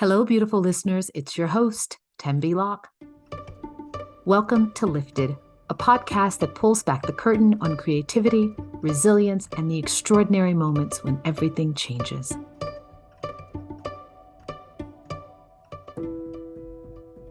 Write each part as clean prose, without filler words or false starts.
Hello, beautiful listeners. It's your host, Tembi Locke. Welcome to Lifted, a podcast that pulls back the curtain on creativity, resilience, and the extraordinary moments when everything changes.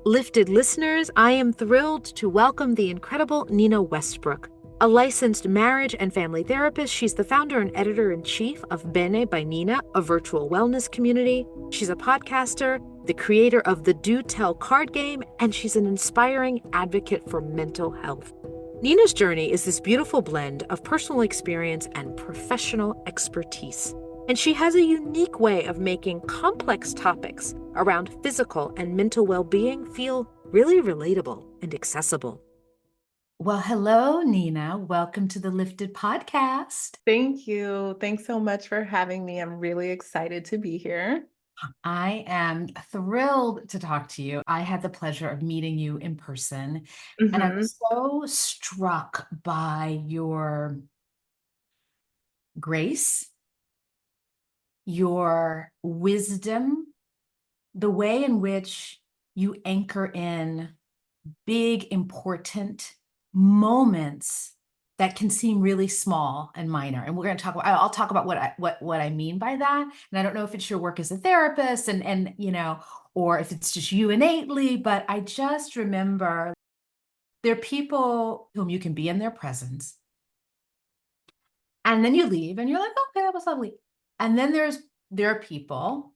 Lifted listeners, I am thrilled to welcome the incredible Nina Westbrook. A licensed marriage and family therapist, she's the founder and editor-in-chief of Bene by Nina, a virtual wellness community. She's a podcaster, the creator of the Do Tell card game, and she's an inspiring advocate for mental health. Nina's journey is this beautiful blend of personal experience and professional expertise. And she has a unique way of making complex topics around physical and mental well-being feel really relatable and accessible. Well, hello, Nina. Welcome to the Lifted podcast. Thank you. Thanks so much for having me. I'm really excited to be here. I am thrilled to talk to you. I had the pleasure of meeting you in person, and I was so struck by your grace, your wisdom, the way in which you anchor in big, important moments that can seem really small and minor. And we're going to talk about, I'll talk about what I mean by that. And I don't know if it's your work as a therapist and or if it's just you innately, but I just remember there are people whom you can be in their presence. And then you leave and you're like, okay, that was lovely. And then there are people,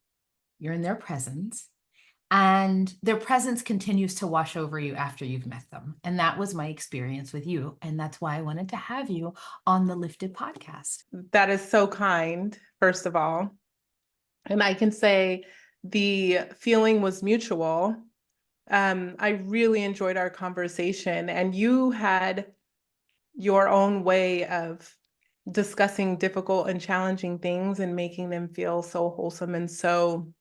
you're in their presence, and their presence continues to wash over you after you've met them. And that was my experience with you. And that's why I wanted to have you on the Lifted podcast. That is so kind, first of all. And I can say the feeling was mutual. I really enjoyed our conversation, and you had your own way of discussing difficult and challenging things and making them feel so wholesome and so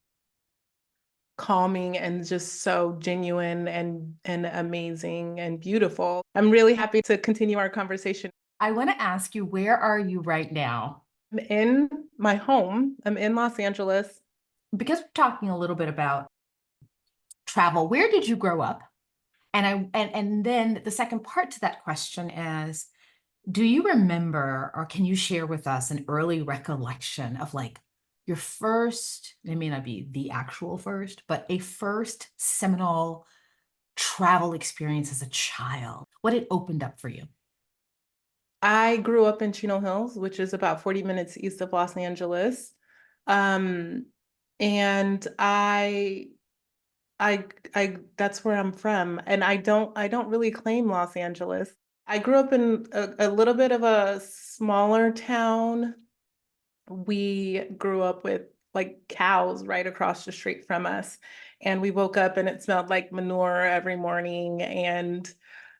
calming and just so genuine and amazing and beautiful. I'm really happy to continue our conversation. I want to ask you, where are you right now? I'm in my home. I'm in Los Angeles. Because we're talking a little bit about travel, where did you grow up? And then the second part to that question is, do you remember, or can you share with us an early recollection of like your first, it may not be the actual first, but a first seminal travel experience as a child? What it opened up for you? I grew up in Chino Hills, which is about 40 minutes east of Los Angeles. And I that's where I'm from. And I don't really claim Los Angeles. I grew up in a little bit of a smaller town. We grew up with like cows right across the street from us. And we woke up and it smelled like manure every morning. And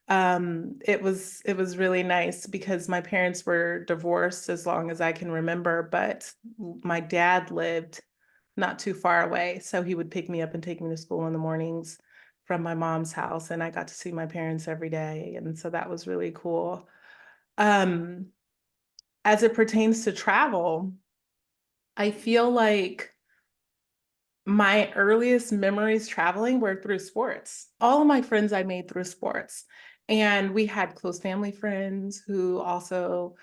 it was really nice because my parents were divorced as long as I can remember, but my dad lived not too far away. So he would pick me up and take me to school in the mornings from my mom's house. And I got to see my parents every day. And so that was really cool. As it pertains to travel, I feel like my earliest memories traveling were through sports. All of my friends I made through sports. And we had close family friends who also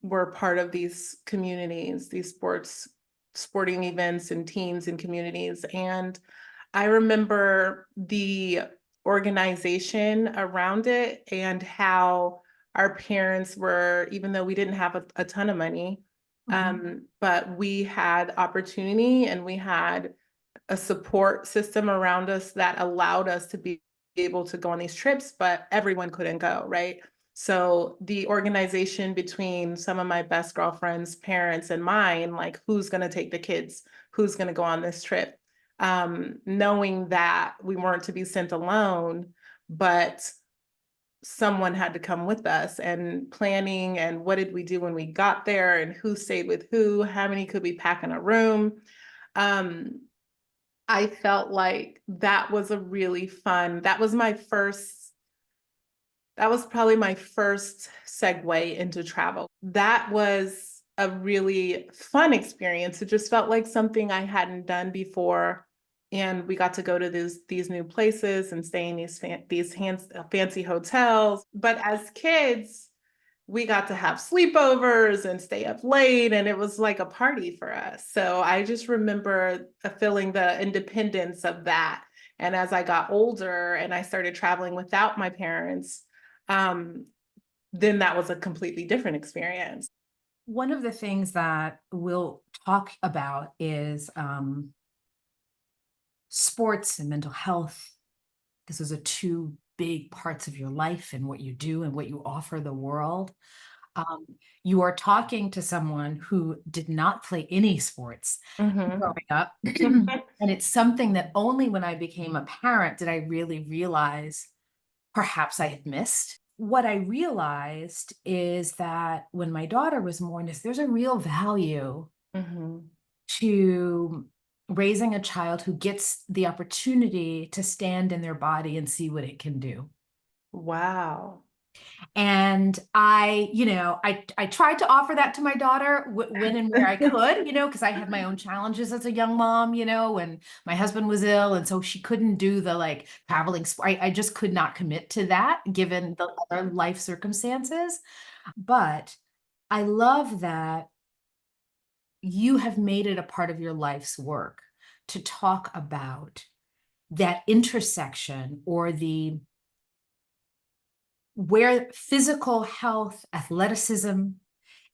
were part of these communities, these sporting events and teams and communities. And I remember the organization around it and how our parents were, even though we didn't have a ton of money, but we had opportunity and we had a support system around us that allowed us to be able to go on these trips, but everyone couldn't go, right? So the organization between some of my best girlfriends' parents and mine, like who's going to take the kids, who's going to go on this trip, knowing that we weren't to be sent alone, but someone had to come with us, and planning and what did we do when we got there and who stayed with who, how many could we pack in a room. I felt like that was a really fun, that was probably my first segue into travel. That was a really fun experience. It just felt like something I hadn't done before. And we got to go to these new places and stay in fancy hotels. But as kids, we got to have sleepovers and stay up late, and it was like a party for us. So I just remember feeling the independence of that. And as I got older and I started traveling without my parents, then that was a completely different experience. One of the things that we'll talk about is sports and mental health, because those are two big parts of your life and what you do and what you offer the world. You are talking to someone who did not play any sports growing up. And it's something that only when I became a parent did I really realize perhaps I had missed. What I realized is that when my daughter was born, is there's a real value to raising a child who gets the opportunity to stand in their body and see what it can do. Wow. And I tried to offer that to my daughter when and where I could, because I had my own challenges as a young mom, when my husband was ill. And so she couldn't do the like traveling. I just could not commit to that given the other life circumstances. But I love that you have made it a part of your life's work to talk about that intersection or where physical health, athleticism,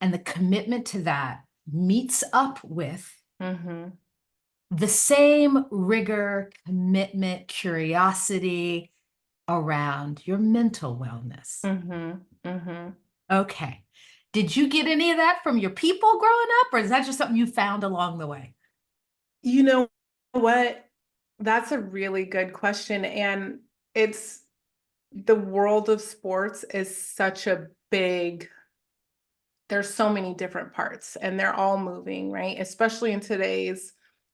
and the commitment to that meets up with the same rigor, commitment, curiosity around your mental wellness. Okay. Did you get any of that from your people growing up, or is that just something you found along the way? You know what? That's a really good question. And it's the world of sports is such a there's so many different parts and they're all moving, right? Especially in today's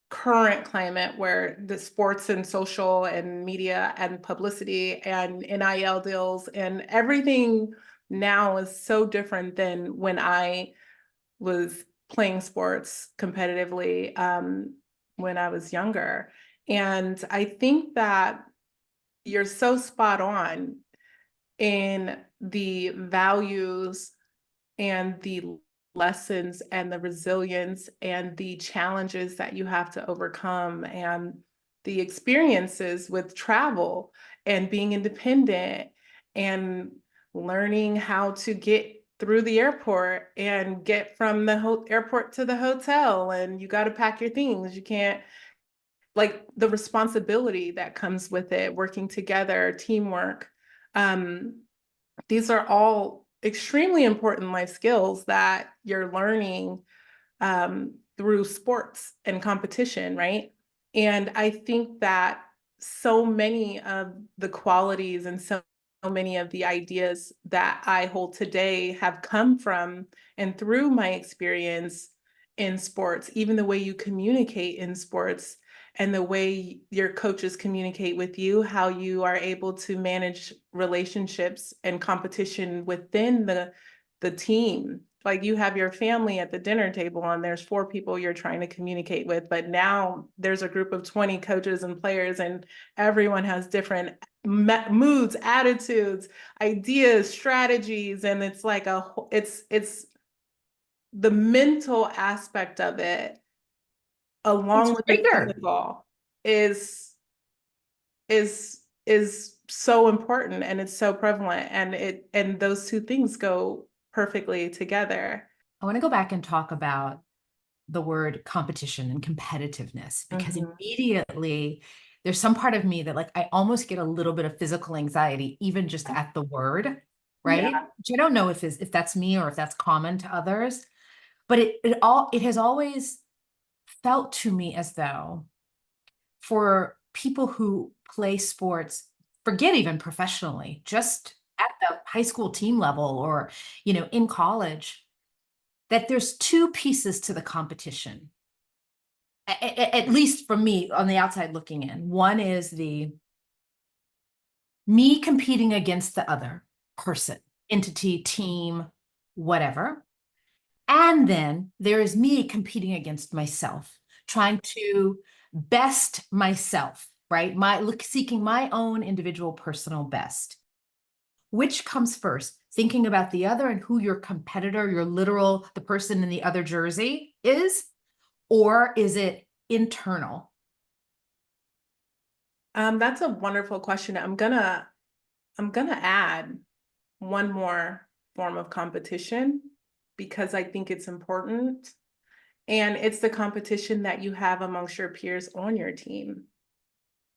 current climate where the sports and social and media and publicity and NIL deals and everything now is so different than when I was playing sports competitively when I was younger. And I think that you're so spot on in the values and the lessons and the resilience and the challenges that you have to overcome and the experiences with travel and being independent and learning how to get through the airport and get from the airport to the hotel, and you got to pack your things. You can't, like, the responsibility that comes with it, working together, teamwork. These are all extremely important life skills that you're learning through sports and competition, right? And I think that so many of the qualities and so many of the ideas that I hold today have come from and through my experience in sports, even the way you communicate in sports and the way your coaches communicate with you, how you are able to manage relationships and competition within the team. Like, you have your family at the dinner table and there's 4 people you're trying to communicate with, but now there's a group of 20 coaches and players and everyone has different moods, attitudes, ideas, strategies, and it's like it's the mental aspect of it along with the physical is so important, and it's so prevalent, and those two things go perfectly together. I want to go back and talk about the word competition and competitiveness, because immediately there's some part of me that, like, I almost get a little bit of physical anxiety even just at the word, right? Yeah. Which I don't know if that's me or if that's common to others, but it has always felt to me as though for people who play sports, forget even professionally, just at the high school team level or, in college, that there's 2 pieces to the competition. At least from me on the outside looking in. One is me competing against the other person, entity, team, whatever. And then there is me competing against myself, trying to best myself, right? Seeking my own individual personal best. Which comes first? Thinking about the other and who your competitor, the person in the other jersey is, or is it internal? That's a wonderful question. I'm gonna add one more form of competition because I think it's important. And it's the competition that you have amongst your peers on your team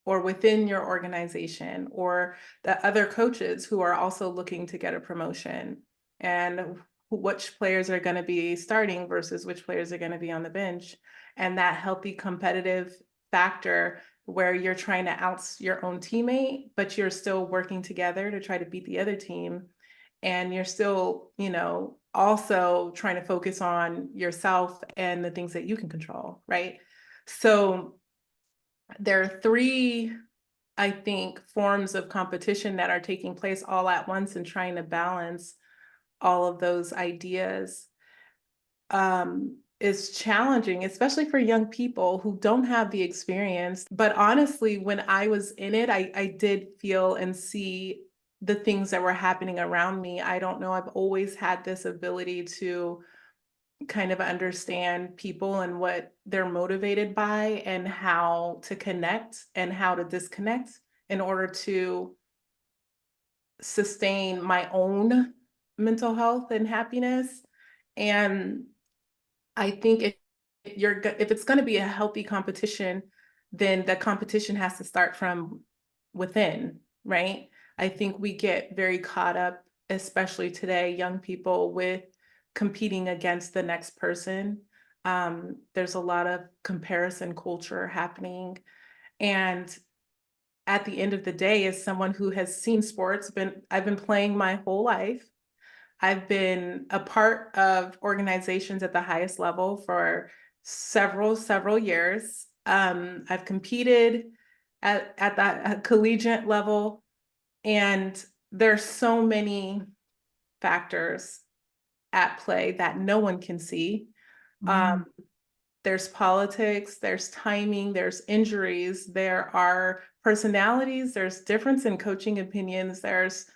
or within your organization or the other coaches who are also looking to get a promotion, and which players are going to be starting versus which players are going to be on the bench. And that healthy competitive factor where you're trying to out your own teammate, but you're still working together to try to beat the other team. And you're still, also trying to focus on yourself and the things that you can control, right? So there are three, I think, forms of competition that are taking place all at once and trying to balance all of those ideas is challenging, especially for young people who don't have the experience. But honestly, when I was in it, I did feel and see the things that were happening around me. I don't know, I've always had this ability to kind of understand people and what they're motivated by and how to connect and how to disconnect in order to sustain my own mental health and happiness. And I think if it's going to be a healthy competition, then the competition has to start from within, right? I think we get very caught up, especially today, young people, with competing against the next person. There's a lot of comparison culture happening. And at the end of the day, as someone who has seen sports, I've been playing my whole life. I've been a part of organizations at the highest level for several years. I've competed at that collegiate level, and there's so many factors at play that no one can see. There's politics, there's timing, there's injuries, there are personalities, there's difference in coaching opinions, there's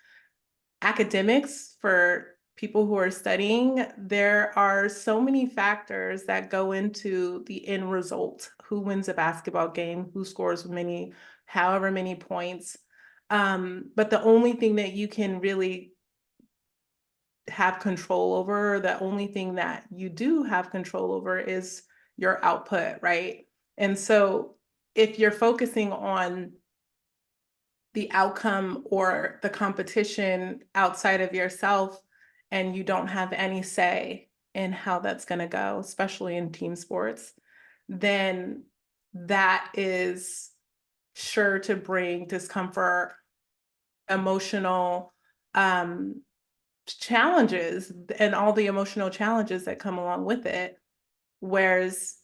academics for people who are studying. There are so many factors that go into the end result: who wins a basketball game, who scores however many points. But the only thing that you can really have control over, the only thing that you do have control over is your output, right? And so if you're focusing on the outcome or the competition outside of yourself and you don't have any say in how that's going to go, especially in team sports, then that is sure to bring discomfort, emotional challenges, and all the emotional challenges that come along with it. Whereas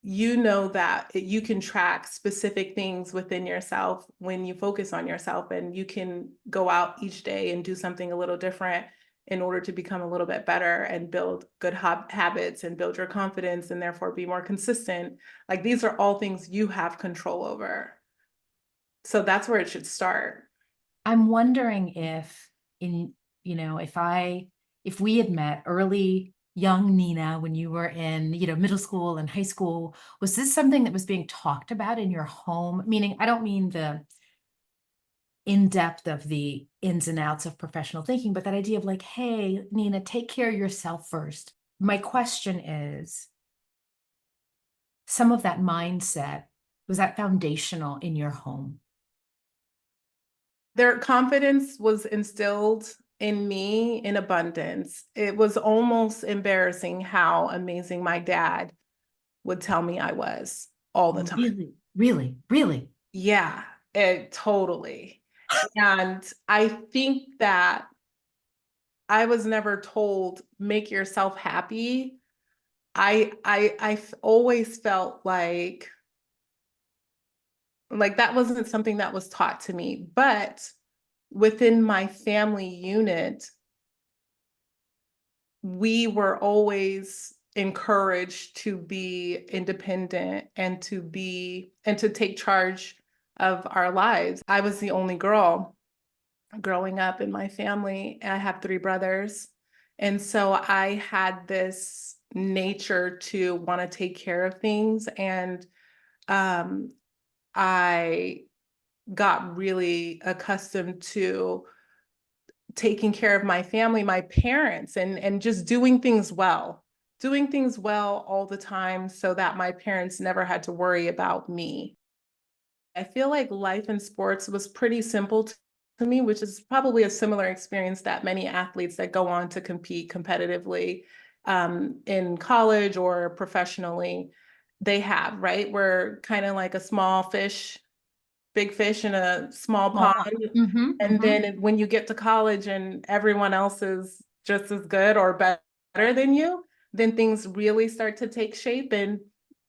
that you can track specific things within yourself when you focus on yourself, and you can go out each day and do something a little different in order to become a little bit better and build good habits and build your confidence and therefore be more consistent. Like, these are all things you have control over. So that's where it should start. I'm wondering if if we had met early, young Nina, when you were in, middle school and high school, was this something that was being talked about in your home? Meaning, I don't mean the in-depth of the ins and outs of professional thinking, but that idea of like, hey, Nina, take care of yourself first. My question is, some of that mindset, was that foundational in your home? Their confidence was instilled in me in abundance. It was almost embarrassing how amazing my dad would tell me I was all the time. Really, really, really? Yeah, totally. And I think that I was never told, make yourself happy. I've always felt like that wasn't something that was taught to me. But within my family unit, we were always encouraged to be independent and to take charge of our lives. I was the only girl growing up in my family. I have 3 brothers. And so I had this nature to want to take care of things. And I got really accustomed to taking care of my family, my parents, and just doing things well all the time so that my parents never had to worry about me. I feel like life in sports was pretty simple to me, which is probably a similar experience that many athletes that go on to compete competitively in college or professionally, they have, right? We're kind of like a small fish, big fish in a small Small. pond. And then when you get to college and everyone else is just as good or better than you, then things really start to take shape. And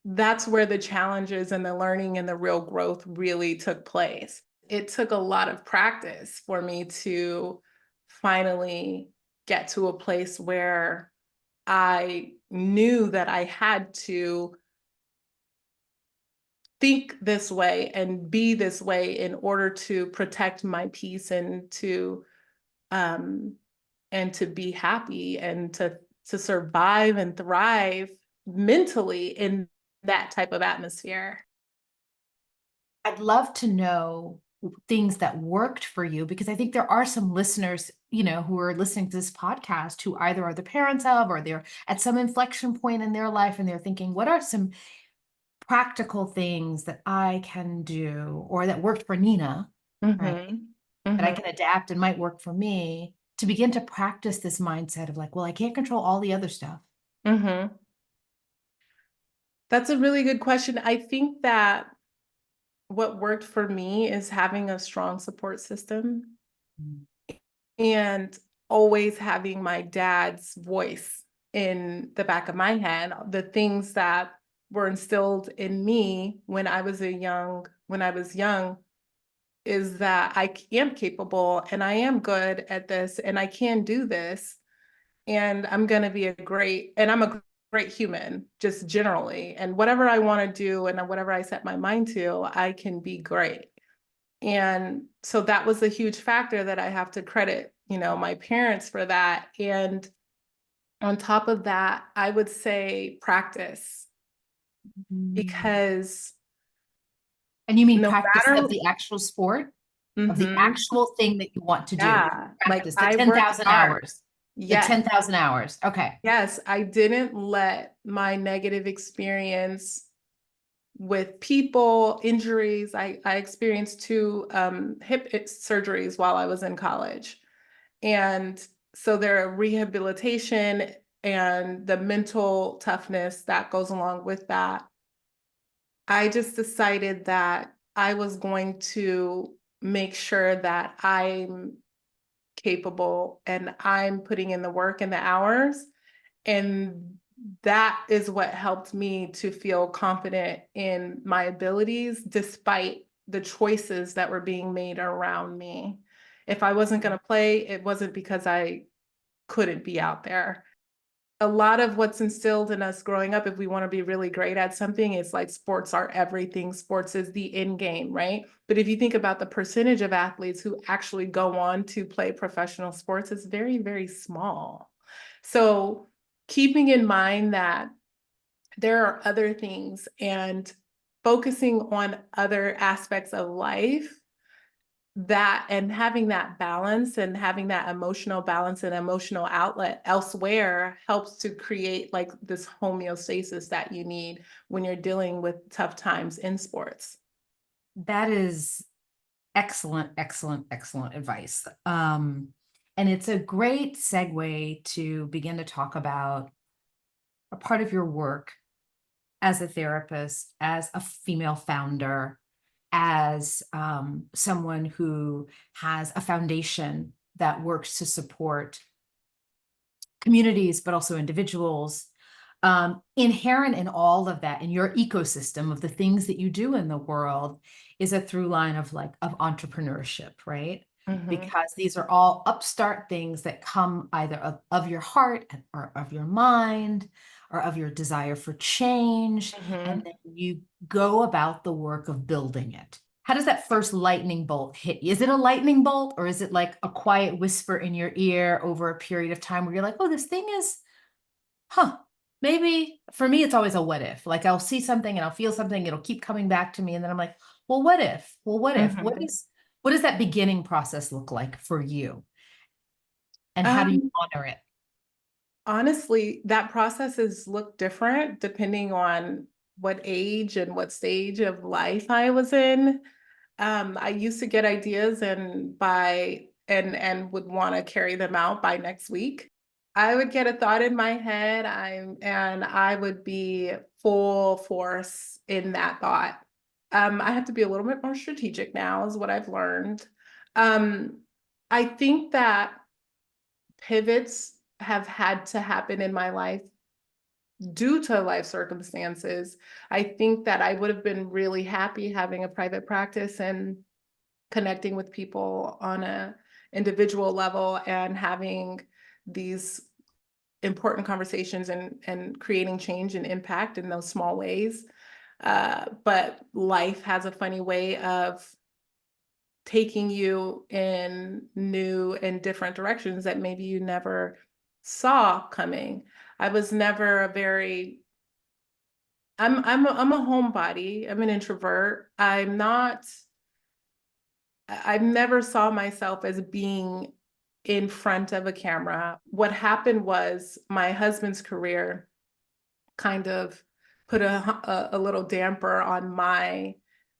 that's where the challenges and the learning and the real growth really took place. It took a lot of practice for me to finally get to a place where I knew that I had to think this way and be this way in order to protect my peace um and to be happy and to survive and thrive mentally in that type of atmosphere. I'd love to know things that worked for you, because I think there are some listeners, who are listening to this podcast who either are the parents of, or they're at some inflection point in their life and they're thinking, what are some practical things that I can do, or that worked for Nina, right? That I can adapt and might work for me, to begin to practice this mindset of like, well, I can't control all the other stuff. That's a really good question. I think that what worked for me is having a strong support system and always having my dad's voice in the back of my head. The things that were instilled in me when I was young is that I am capable and I am good at this and I can do this and I'm going to be I'm a great human just generally, and whatever I want to do and whatever I set my mind to, I can be great. And so that was a huge factor that I have to credit, my parents for that. And on top of that, I would say practice, because And you mean no practice matter, of the actual sport, of the actual thing that you want to do? yeah, like Practice the I 10,000 worked hard. hours. The Yes. 10,000 hours. Okay. Yes, I didn't let my negative experience with people, injuries. I experienced 2 hip surgeries while I was in college. And so there are rehabilitation and the mental toughness that goes along with that. I just decided that I was going to make sure that I'm capable and I'm putting in the work and the hours. And that is what helped me to feel confident in my abilities, despite the choices that were being made around me. If I wasn't going to play, it wasn't because I couldn't be out there. A lot of what's instilled in us growing up, if we want to be really great at something, is like sports are everything. Sports is the end game, right? But if you think about the percentage of athletes who actually go on to play professional sports, it's very, very small. So keeping in mind that there are other things and focusing on other aspects of life, that and having that balance and having that emotional balance and emotional outlet elsewhere helps to create like this homeostasis that you need when you're dealing with tough times in sports. That is excellent, excellent, excellent advice. And it's a great segue to begin to talk about a part of your work as a therapist, as a female founder, as someone who has a foundation that works to support communities, but also individuals. Inherent in all of that, in your ecosystem of the things that you do in the world, is a through line of entrepreneurship, right? because these are all upstart things that come either of your heart or of your mind or of your desire for change. And then you go about the work of building it. How does that first lightning bolt hit you? Is it a lightning bolt, or is it like a quiet whisper in your ear over a period of time where you're like, oh, this thing is, maybe? For me, it's always a what if. Like I'll see something and I'll feel something, it'll keep coming back to me. And then I'm like, well, what if? Well, what if? What does that beginning process look like for you? And how do you honor it? Honestly, that processes look different depending on what age and what stage of life I was in. I used to get ideas and would want to carry them out by next week. I would get a thought in my head, and I would be full force in that thought. I have to be a little bit more strategic now, is what I've learned. I think that pivots have had to happen in my life due to life circumstances. I think that I would have been really happy having a private practice and connecting with people on a individual level and having these important conversations and creating change and impact in those small ways. But life has a funny way of taking you in new and different directions that maybe you never saw coming. I was never a very I'm a homebody. I'm an introvert. I've never saw myself as being in front of a camera. What happened was my husband's career kind of put a little damper on my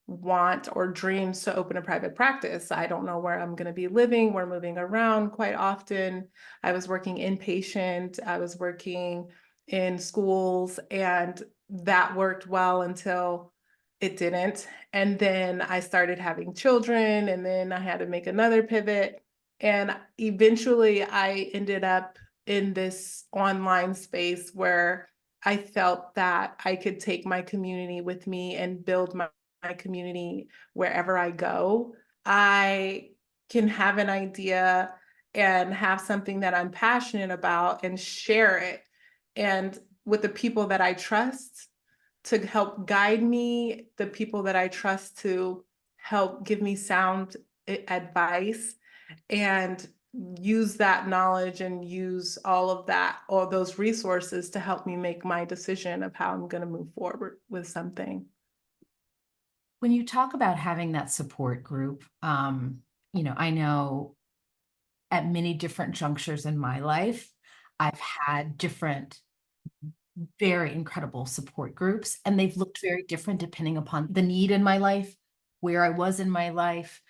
want or dreams to open a private practice. I don't know where I'm going to be living. We're moving around quite often. I was working inpatient. I was working in schools, and that worked well until it didn't. And then I started having children, and then I had to make another pivot. And eventually I ended up in this online space where I felt that I could take my community with me and build my community wherever I go. I can have an idea and have something that I'm passionate about and share it. And with the people that I trust to help guide me, the people that I trust to help give me sound advice, and use that knowledge and use all those resources to help me make my decision of how I'm going to move forward with something. When you talk about having that support group, I know at many different junctures in my life, I've had different very incredible support groups, and they've looked very different depending upon the need in my life, where I was in my life.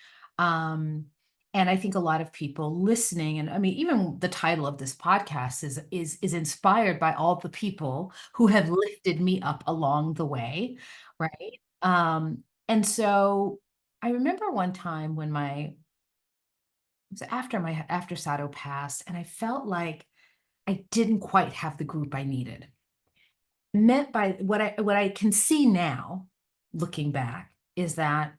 And I think a lot of people listening, and I mean, even the title of this podcast is inspired by all the people who have lifted me up along the way, right? And so I remember one time when it was after Sato passed, and I felt like I didn't quite have the group I needed. Meant by what I can see now, looking back, is that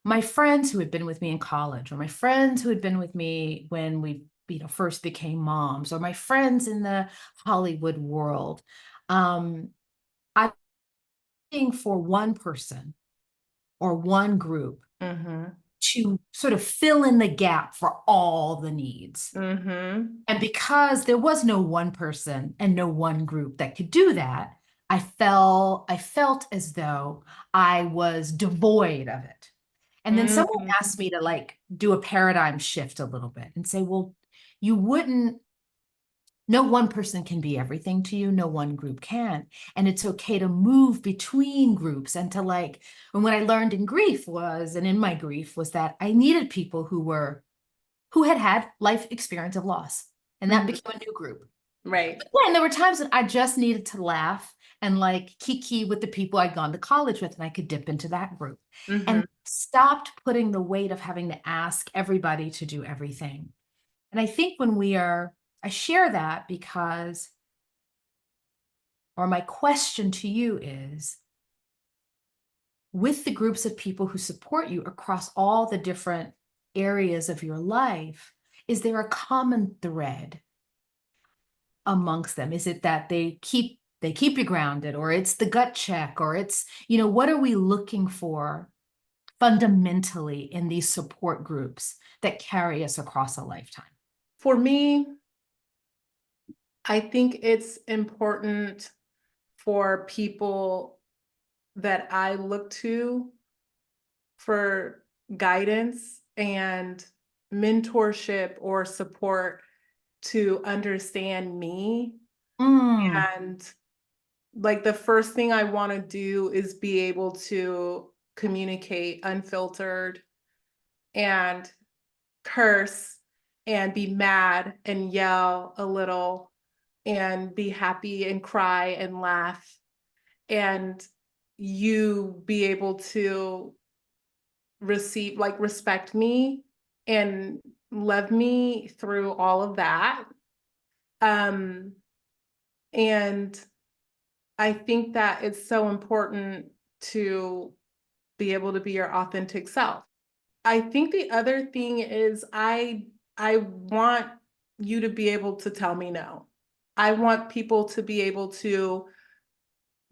my friends who had been with me in college, or my friends who had been with me when we first became moms, or my friends in the Hollywood world, I'm looking for one person or one group to sort of fill in the gap for all the needs. And because there was no one person and no one group that could do that, I felt as though I was devoid of it. And then someone asked me to do a paradigm shift a little bit and say, well, no one person can be everything to you. No one group can. And it's okay to move between groups and to and what I learned in grief and in my grief was that I needed people who had life experience of loss. And that became a new group. Right. Yeah, and there were times that I just needed to laugh and kiki with the people I'd gone to college with, and I could dip into that group and stopped putting the weight of having to ask everybody to do everything. And I think I share that because, or my question to you is, with the groups of people who support you across all the different areas of your life, is there a common thread amongst them? Is it that they keep you grounded, or it's the gut check, or it's, what are we looking for fundamentally in these support groups that carry us across a lifetime? For me, I think it's important for people that I look to for guidance and mentorship or support to understand me. And like the first thing I want to do is be able to communicate unfiltered and curse and be mad and yell a little and be happy and cry and laugh, and you be able to respect me and love me through all of that. And I think that it's so important to be able to be your authentic self. I think the other thing is I want you to be able to tell me no. I want people to be able to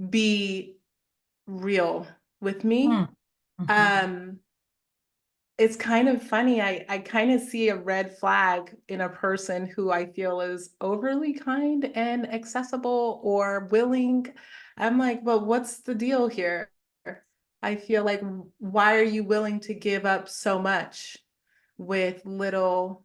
be real with me. It's kind of funny. I kind of see a red flag in a person who I feel is overly kind and accessible or willing. I'm like, well, what's the deal here? I feel like, why are you willing to give up so much with little,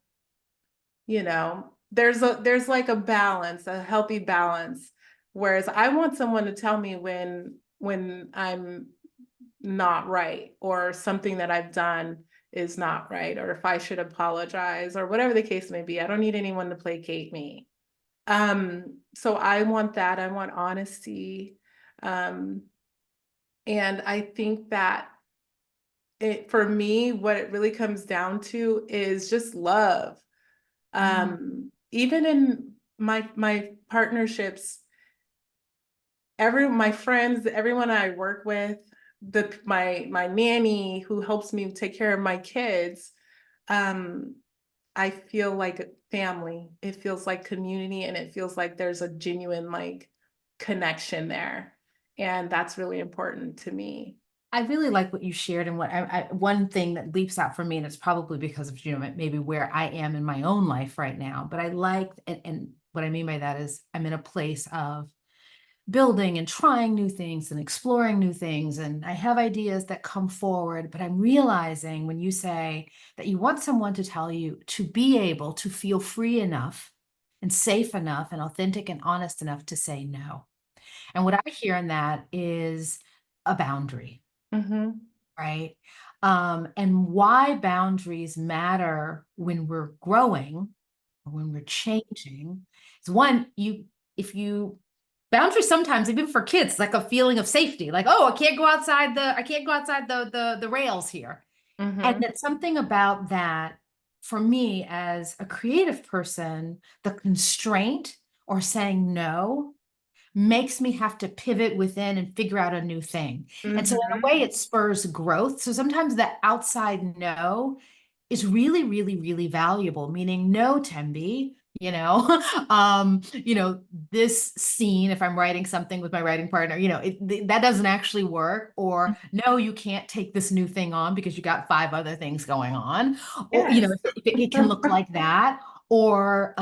there's like a balance, a healthy balance. Whereas I want someone to tell me when I'm not right, or something that I've done is not right, or if I should apologize, or whatever the case may be. I don't need anyone to placate me. So I want that. I want honesty. And I think that for me, what it really comes down to is just love. Even in my partnerships, my friends, everyone I work with, my nanny who helps me take care of my kids, I feel like family. It feels like community, and it feels like there's a genuine like connection there. And that's really important to me. I really like what you shared, and what one thing that leaps out for me, and it's probably because of, maybe where I am in my own life right now, but I like, and what I mean by that is I'm in a place of building and trying new things and exploring new things, and I have ideas that come forward, but I'm realizing when you say that you want someone to tell you to be able to feel free enough and safe enough and authentic and honest enough to say no. And what I hear in that is a boundary. Right? And why boundaries matter when we're growing or when we're changing is, one, boundaries sometimes, even for kids, like a feeling of safety, like, oh, I can't go outside the rails here. And it's something about that, for me as a creative person, the constraint or saying no makes me have to pivot within and figure out a new thing. And so in a way, it spurs growth. So sometimes the outside no is really, really, really valuable, meaning, no, Tembi, this scene, if I'm writing something with my writing partner, that doesn't actually work, or no, you can't take this new thing on because you got 5 other things going on. Or, Yes. it can look like that, or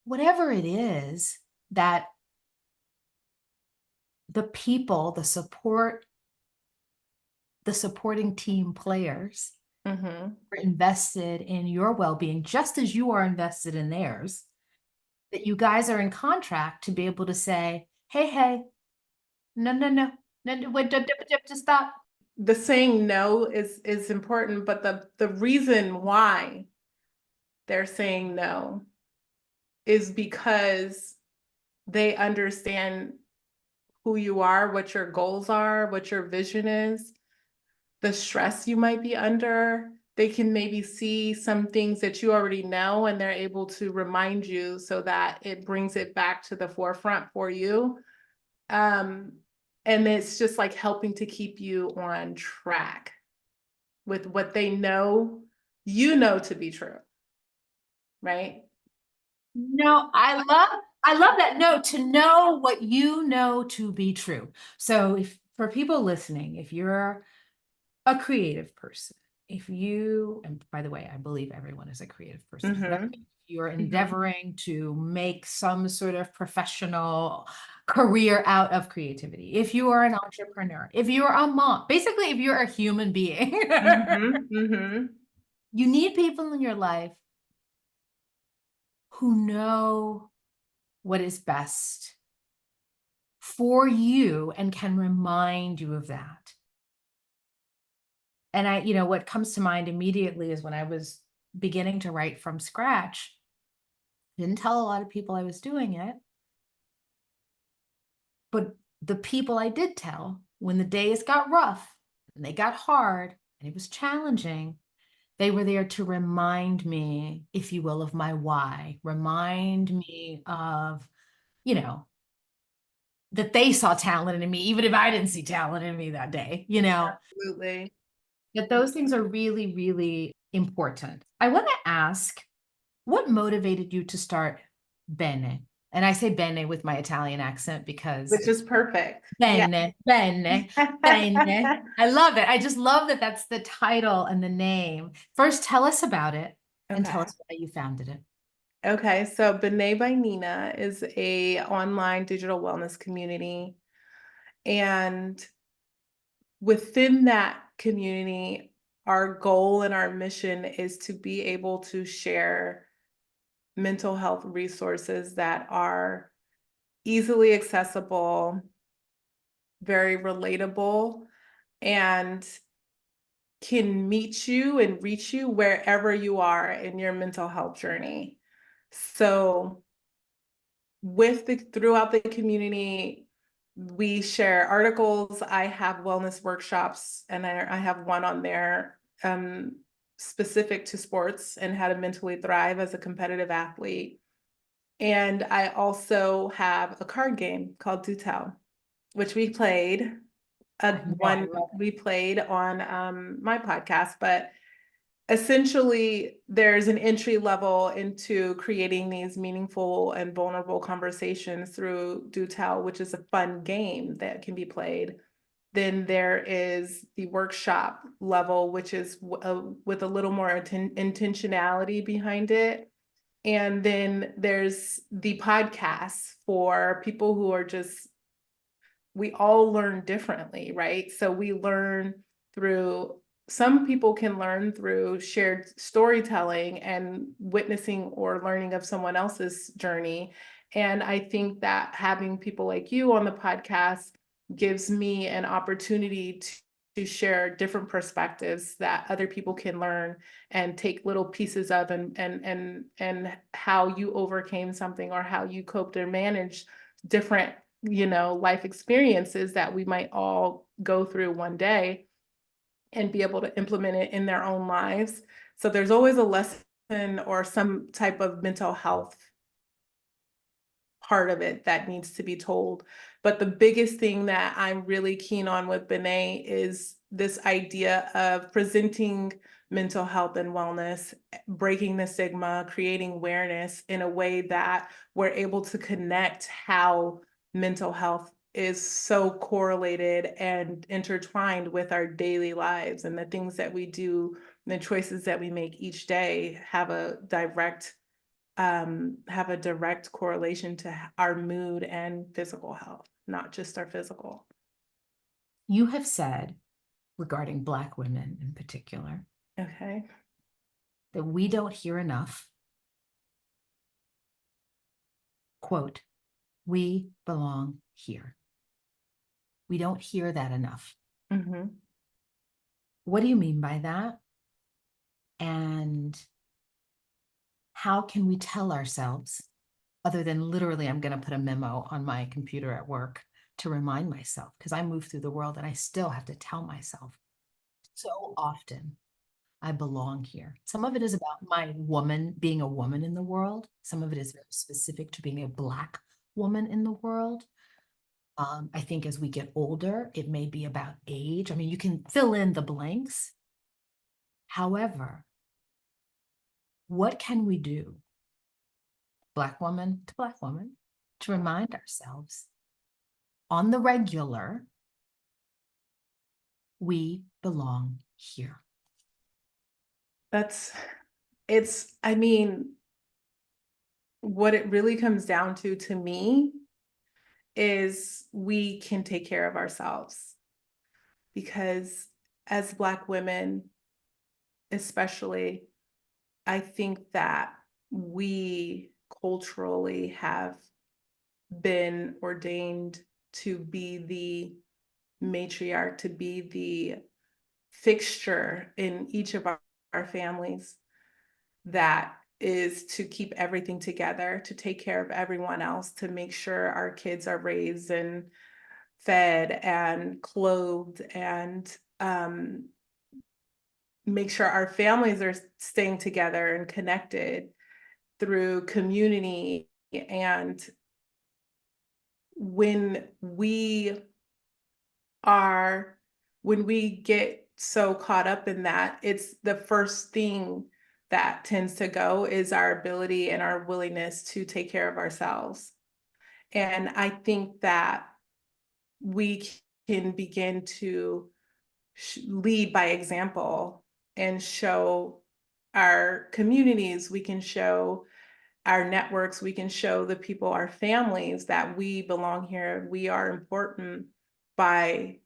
whatever it is that the people, the supporting team players are invested in your well-being just as you are invested in theirs, that you guys are in contract to be able to say, hey, no, wait, just stop. The saying no is important, but the reason why they're saying no is because they understand who you are, what your goals are, what your vision is, the stress you might be under. They can maybe see some things that you already know, and they're able to remind you so that it brings it back to the forefront for you. And it's just like helping to keep you on track with what they know you know to be true, right? No, I love that. No, to know what you know to be true. So if for people listening, if you're a creative person, if you, and by the way, I believe everyone is a creative person, but Mm-hmm. if you're Mm-hmm. endeavoring to make some sort of professional career out of creativity, if you are an entrepreneur, if you're a mom, basically, if you're a human being, Mm-hmm. Mm-hmm. you need people in your life who know what is best for you and can remind you of that. And what comes to mind immediately is when I was beginning to write from scratch, didn't tell a lot of people I was doing it, but the people I did tell, when the days got rough and they got hard and it was challenging, they were there to remind me, if you will, of my why, remind me of, that they saw talent in me, even if I didn't see talent in me that day, Absolutely. that those things are really, really important. I want to ask, what motivated you to start Bene? And I say Bene with my Italian accent because Which is perfect. Yeah. Bene, Bene, Bene. I love it. I just love that that's the title and the name. First, tell us about it and tell Okay. us why you founded it. Okay. So Bene by Nina is a online digital wellness community. And within that community, our goal and our mission is to be able to share mental health resources that are easily accessible, very relatable, and can meet you and reach you wherever you are in your mental health journey. So throughout the community, we share articles. I have wellness workshops, and I have one on there specific to sports and how to mentally thrive as a competitive athlete. And I also have a card game called Do Tell, which we played. I know, I One love we played on my podcast, but essentially there's an entry level into creating these meaningful and vulnerable conversations through Do Tell, which is a fun game that can be played. Then there is the workshop level, which is with a little more intentionality behind it. And then there's the podcast for people who are just, we all learn differently, right? So we learn through, some people can learn through shared storytelling and witnessing or learning of someone else's journey. And I think that having people like you on the podcast gives me an opportunity to share different perspectives that other people can learn and take little pieces of, and how you overcame something or how you coped or managed different life experiences that we might all go through one day, and be able to implement it in their own lives. So there's always a lesson or some type of mental health part of it that needs to be told. But the biggest thing that I'm really keen on with Bene is this idea of presenting mental health and wellness, breaking the stigma, creating awareness in a way that we're able to connect how mental health is so correlated and intertwined with our daily lives, and the things that we do, the choices that we make each day have a direct correlation to our mood and physical health, not just our physical. You have said, regarding Black women in particular, Okay. that we don't hear enough, quote, we belong here. We don't hear that enough. Mm-hmm. What do you mean by that? And how can we tell ourselves, other than literally, I'm going to put a memo on my computer at work to remind myself, because I move through the world and I still have to tell myself so often, I belong here. Some of it is about being a woman in the world. Some of it is very specific to being a Black woman in the world. I think as we get older, it may be about age. I mean, you can fill in the blanks. However, What can we do, Black woman, to remind ourselves on the regular, we belong here? I mean, what it really comes down to me is we can take care of ourselves, because as Black women, especially, I think that we culturally have been ordained to be the matriarch, to be the fixture in each of our families, that is to keep everything together, to take care of everyone else, to make sure our kids are raised and fed and clothed, and make sure our families are staying together and connected through community. And when we get so caught up in that, it's the first thing that tends to go is our ability and our willingness to take care of ourselves. And I think that we can begin to lead by example and show our communities, we can show our networks, we can show the people, our families, that we belong here, we are important, by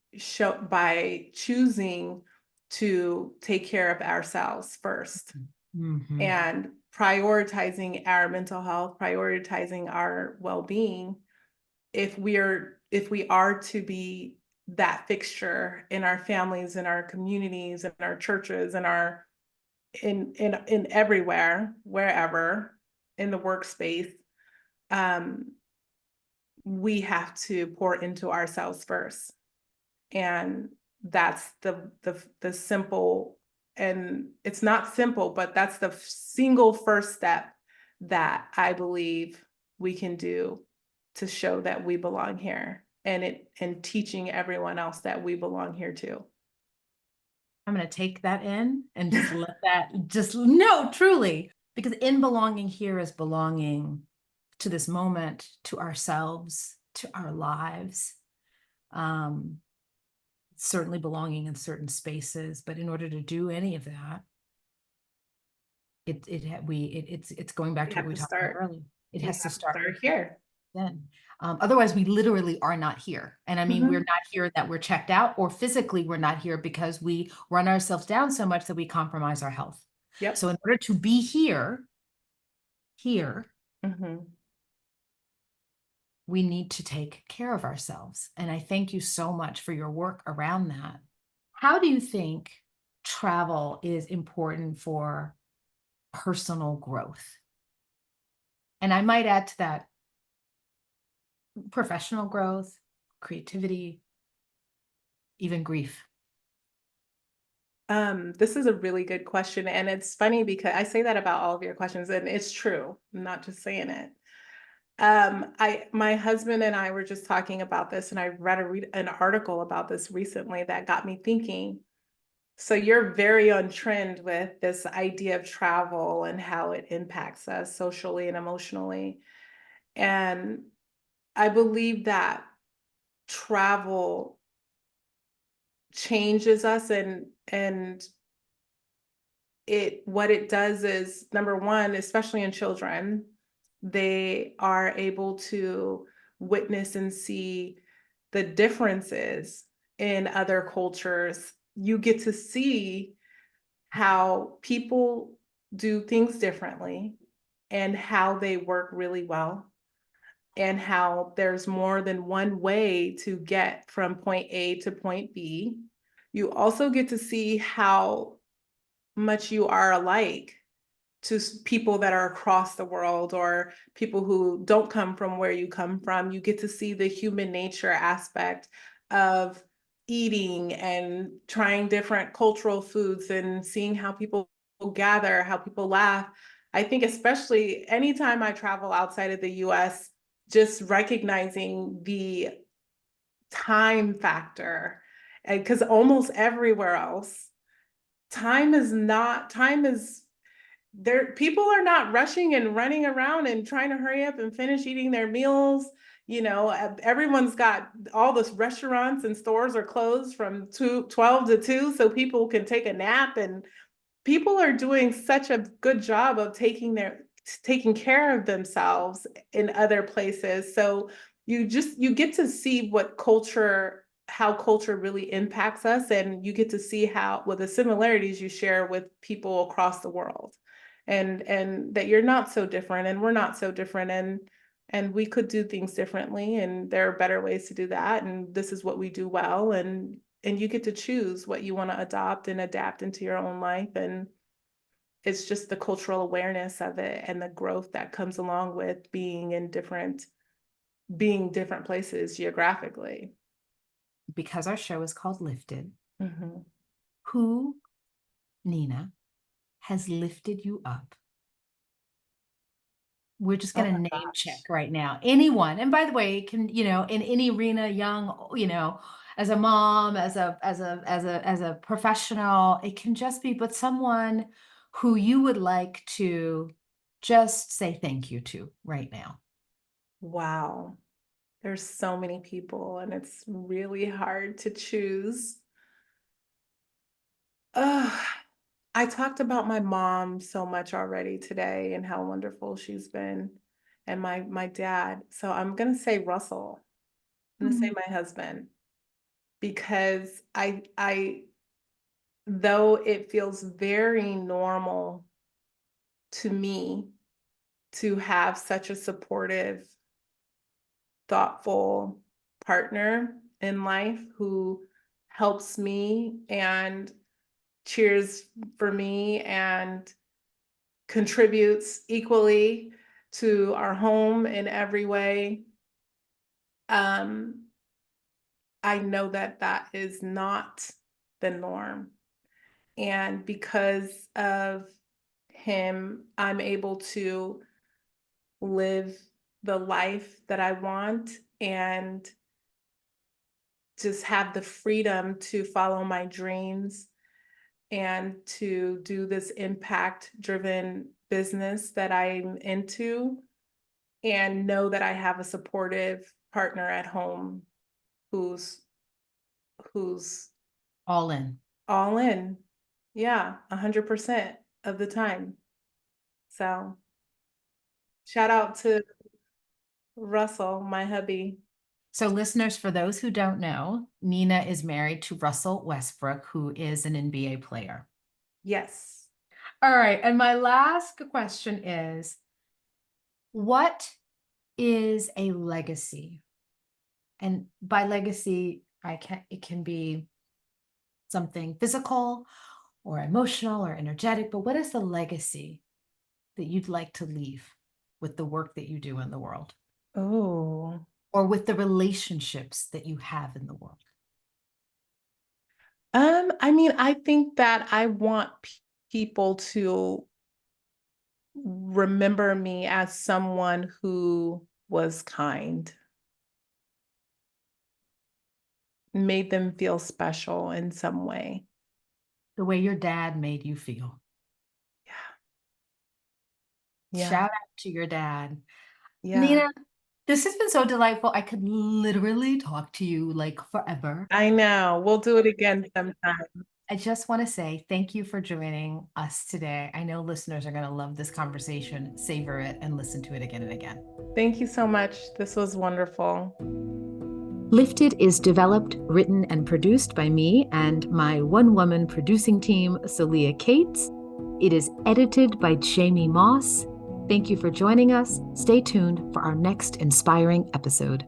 choosing to take care of ourselves first. Mm-hmm. And prioritizing our mental health, prioritizing our well-being, if we are to be that fixture in our families, in our communities, in our churches, in everywhere, wherever, in the workspace, we have to pour into ourselves first. And that's the simple, and it's not simple, but that's the single first step that I believe we can do to show that we belong here, and teaching everyone else that we belong here too. I'm going to take that in and just let that no, truly, because in belonging here is belonging to this moment, to ourselves, to our lives. Certainly belonging in certain spaces, but in order to do any of that, it's going back to what we talked about earlier. It has to start here. Then, otherwise, we literally are not here. And I mean, we're not here that we're checked out, or physically we're not here because we run ourselves down so much that we compromise our health. Yep. So in order to be here, we need to take care of ourselves. And I thank you so much for your work around that. How do you think travel is important for personal growth? And I might add to that professional growth, creativity, even grief. This is a really good question. And it's funny because I say that about all of your questions, and it's true. I'm not just saying it. My husband and I were just talking about this, and I read an article about this recently that got me thinking. So you're very on trend with this idea of travel and how it impacts us socially and emotionally. And I believe that travel changes us, and what it does is, number one, especially in children, they are able to witness and see the differences in other cultures. You get to see how people do things differently, and how they work really well, and how there's more than one way to get from point A to point B. You also get to see how much you are alike to people that are across the world, or people who don't come from where you come from. You get to see the human nature aspect of eating and trying different cultural foods, and seeing how people gather, how people laugh. I think especially anytime I travel outside of the US, just recognizing the time factor, and because almost everywhere else, time is People are not rushing and running around and trying to hurry up and finish eating their meals. Everyone's got all the restaurants and stores are closed from 12 to 2 so people can take a nap, and people are doing such a good job of taking care of themselves in other places. So you get to see how culture really impacts us, and you get to see what the similarities you share with people across the world, and that you're not so different and we're not so different, and we could do things differently, and there are better ways to do that, and this is what we do well, and you get to choose what you want to adopt and adapt into your own life. And it's just the cultural awareness of it and the growth that comes along with being different places geographically. Because our show is called Lifted, Mm-hmm. who, Nina, has lifted you up? We're just going to name check right now. Anyone. And by the way, it can, in any arena, young, as a mom, as a professional, it can just be, but someone who you would like to just say thank you to right now. Wow. There's so many people, and it's really hard to choose. I talked about my mom so much already today and how wonderful she's been, and my dad. So I'm gonna say Russell. I'm gonna say my husband, because I though it feels very normal to me to have such a supportive, thoughtful partner in life who helps me and cheers for me and contributes equally to our home in every way. I know that is not the norm. And because of him, I'm able to live the life that I want and just have the freedom to follow my dreams and to do this impact-driven business that I'm into, and know that I have a supportive partner at home who's all in. All in. Yeah, 100% of the time. So shout out to Russell, my hubby. So listeners, for those who don't know, Nina is married to Russell Westbrook, who is an NBA player. Yes. All right. And my last question is, what is a legacy? And by legacy, it can be something physical or emotional or energetic, but what is the legacy that you'd like to leave with the work that you do in the world? Oh. Or with the relationships that you have in the world? I think that I want people to remember me as someone who was kind, made them feel special in some way. The way your dad made you feel. Yeah. Shout out to your dad. Yeah. Nina, this has been so delightful. I could literally talk to you like forever. I know. We'll do it again sometime. I just want to say thank you for joining us today. I know listeners are going to love this conversation, savor it, and listen to it again and again. Thank you so much. This was wonderful. Lifted is developed, written, and produced by me and my one-woman producing team, Celia Cates. It is edited by Jamie Moss. Thank you for joining us. Stay tuned for our next inspiring episode.